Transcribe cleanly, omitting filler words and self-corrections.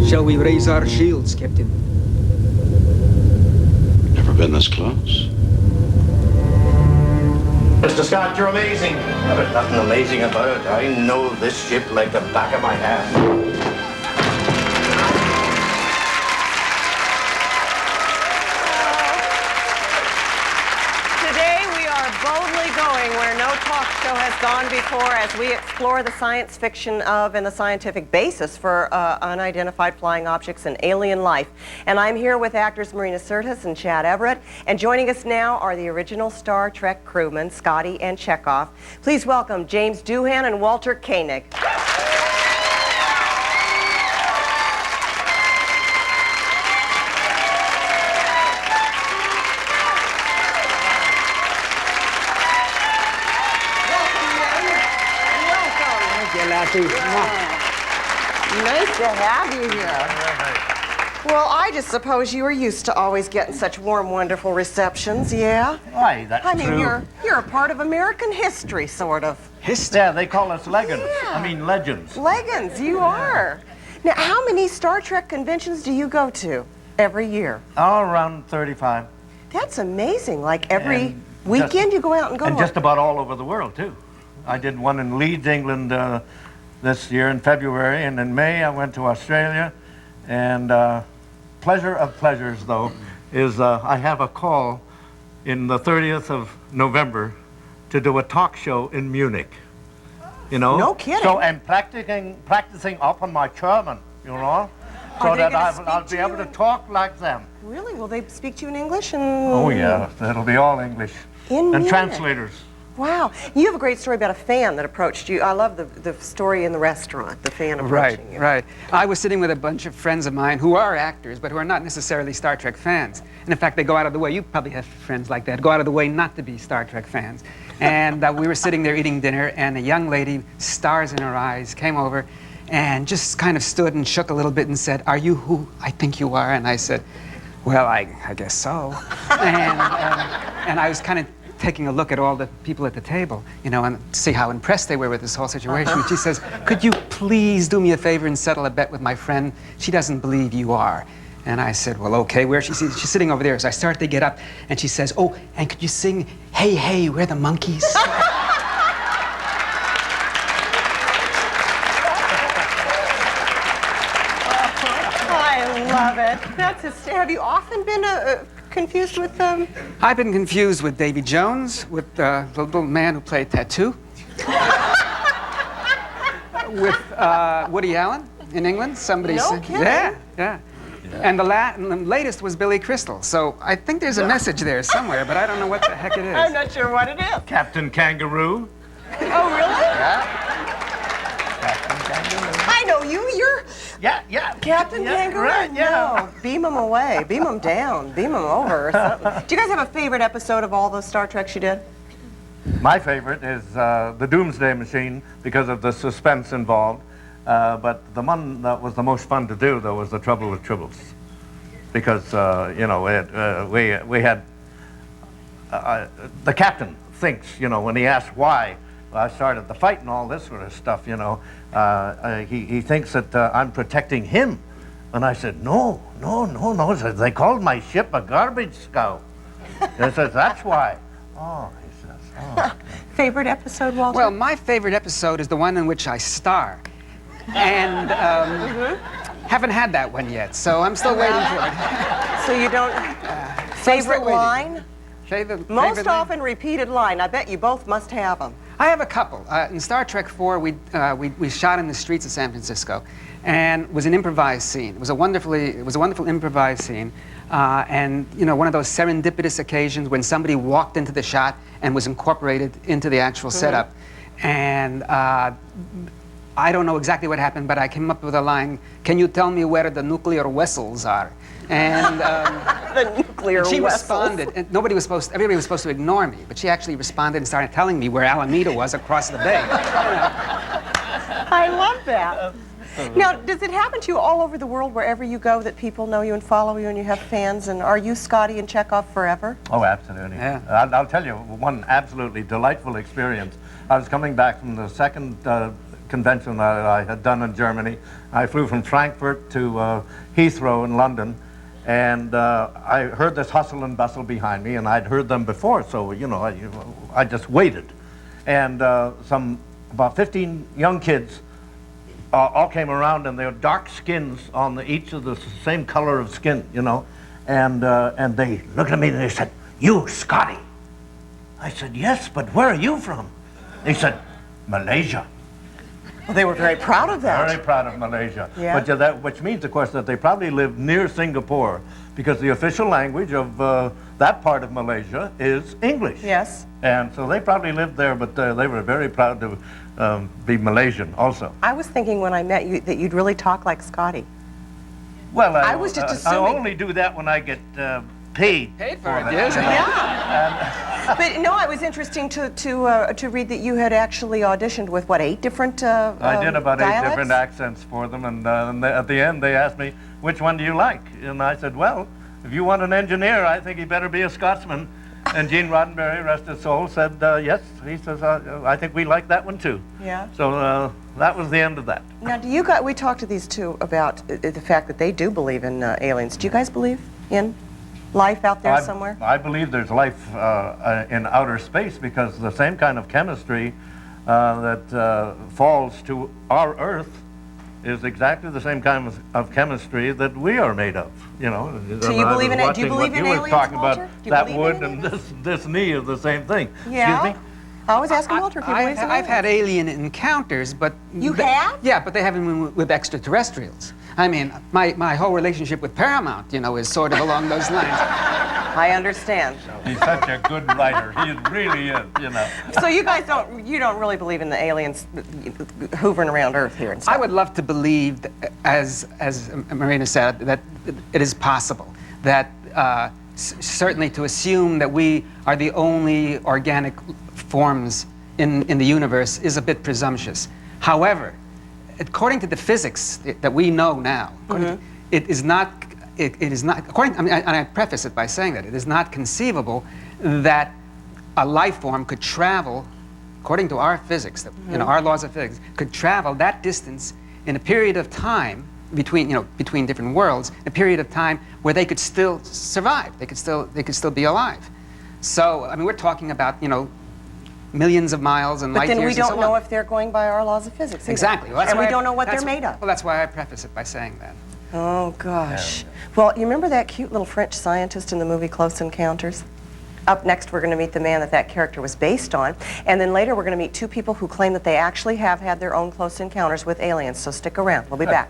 Shall we raise our shields, Captain? Never been this close. Mr. Scott, you're amazing. There's nothing amazing about it. I know this ship like the back of my hand. Boldly going where no talk show has gone before as we explore the science fiction of and the scientific basis for unidentified flying objects and alien life. And I'm here with actors Marina Sirtis and Chad Everett. And joining us now are the original Star Trek crewmen, Scotty and Chekhov. Please welcome James Doohan and Walter Koenig. Nice to have you here. Well, I just suppose you were used to always getting such warm, wonderful receptions, yeah? Why, that's true. I mean, you're a part of American history, sort of. History? Yeah, they call us legends. Yeah. I mean, legends. Legends, you are. Now, how many Star Trek conventions do you go to every year? Oh, around 35. That's amazing. Like every weekend you go out and go? And just about all over the world, too. I did one in Leeds, England, this year in February, and in May I went to Australia. And pleasure of pleasures, though, is I have a call in the 30th of November to do a talk show in Munich. You know? No kidding. So I'm practicing up on my German, you know, so that I'll be able to talk like them. Really? Will they speak to you in English? Oh yeah, it'll be all English. In and Munich. Translators. Wow. You have a great story about a fan that approached you. I love the story in the restaurant, the fan approaching you. Right. I was sitting with a bunch of friends of mine who are actors, but who are not necessarily Star Trek fans. And in fact, they go out of the way, you probably have friends like that, go out of the way not to be Star Trek fans. And we were sitting there eating dinner, and a young lady, stars in her eyes, came over and just kind of stood and shook a little bit and said, "Are you who I think you are?" And I said, "Well, I guess so." And I was kind of taking a look at all the people at the table, you know, and see how impressed they were with this whole situation. And she says, "Could you please do me a favor and settle a bet with my friend? She doesn't believe you are." And I said, "Well, okay, where is she?" She's sitting over there. So I start to get up, and she says, "Oh, and could you sing, 'Hey, hey, we're the monkeys'?" I love it. That's have you often been confused with them? I've been confused with Davy Jones, with the little man who played Tattoo, with Woody Allen in England. Somebody No said, kidding. Yeah. And the latest was Billy Crystal. So I think there's a message there somewhere, but I don't know what the heck it is. I'm not sure what it is. Captain Kangaroo. Oh, really? Yeah. Captain Kangaroo. I know you. You're Yeah. Captain Kangaroo. Right, yeah. No, beam them away, beam them down, beam them over or something. Do you guys have a favorite episode of all the Star Treks you did? My favorite is the Doomsday Machine because of the suspense involved. But the one that was the most fun to do, though, was the Trouble with Tribbles, because you know we had the captain thinks, you know, when he asks why I started the fight and all this sort of stuff, you know, he thinks that I'm protecting him, and I said no. They called my ship a garbage scow. He says that's why. Oh, he says. Oh, okay. Favorite episode, Walter? Well, my favorite episode is the one in which I star. And haven't had that one yet, so I'm still waiting for it. So you don't... favorite line? Most often repeated line. I bet you both must have them. I have a couple. In Star Trek 4, we shot in the streets of San Francisco, and it was an improvised scene. It was a wonderful improvised scene, and you know, one of those serendipitous occasions when somebody walked into the shot and was incorporated into the actual setup, and. I don't know exactly what happened, but I came up with a line, "Can you tell me where the nuclear vessels are?" And the nuclear she vessels. responded, and everybody was supposed to ignore me, but she actually responded and started telling me where Alameda was across the bay. I love that. Now, does it happen to you all over the world, wherever you go, that people know you and follow you and you have fans? And are you Scotty and Chekhov forever? Oh, absolutely. Yeah. I'll tell you one absolutely delightful experience. I was coming back from the second convention that I had done in Germany. I flew from Frankfurt to Heathrow in London, and I heard this hustle and bustle behind me, and I'd heard them before, so I just waited. And about 15 young kids all came around, and they had dark skins on each of the same color of skin, and they looked at me and they said, "You, Scotty?" I said, "Yes, but where are you from?" They said, "Malaysia." Well, they were very proud of that. Very proud of Malaysia. Yeah. But which means, of course, that they probably live near Singapore, because the official language of that part of Malaysia is English. Yes. And so they probably lived there, but they were very proud to be Malaysian also. I was thinking when I met you that you'd really talk like Scotty. Well, I was just I assuming. only do that when I get paid. Paid for it, that. yes. Yeah. But no, it was interesting to read that you had actually auditioned with, what, 8 different I did about dialects? 8 different accents for them, and at the end they asked me, "Which one do you like?" And I said, "Well, if you want an engineer, I think he better be a Scotsman." And Gene Roddenberry, rest his soul, said, "Yes." He says, "I think we like that one too." Yeah. So that was the end of that. Now, we talked to these two about the fact that they do believe in aliens. Do you guys believe in life out there somewhere? I believe there's life in outer space, because the same kind of chemistry that falls to our Earth is exactly the same kind of chemistry that we are made of. So you believe in it? Do you believe in aliens, talking Walter? about Do you that believe wood in and aliens? this knee are the same thing. Yeah. Excuse me? I was asking Walter if he believes in aliens. I've had alien encounters, but... You have? Yeah, but they haven't been with extraterrestrials. I mean, my whole relationship with Paramount, is sort of along those lines. I understand. He's such a good writer. He really is, So you guys don't really believe in the aliens hoovering around Earth here and stuff? I would love to believe, as Marina said, that it is possible. That certainly to assume that we are the only organic forms in the universe is a bit presumptuous. However, according to the physics that we know now, it is not. It is not. And I preface it by saying that it is not conceivable that a life form could travel, according to our physics, our laws of physics, could travel that distance in a period of time between different worlds, a period of time where they could still survive. They could still be alive. So I mean, we're talking about millions of miles and light years. But then we don't and so know on. if they're going by our laws of physics either. Exactly. Well, and we don't know what they're made of. Well, that's why I preface it by saying that. Oh, gosh. Well, you remember that cute little French scientist in the movie Close Encounters? Up next, we're going to meet the man that character was based on. And then later, we're going to meet 2 people who claim that they actually have had their own close encounters with aliens. So stick around. We'll be back.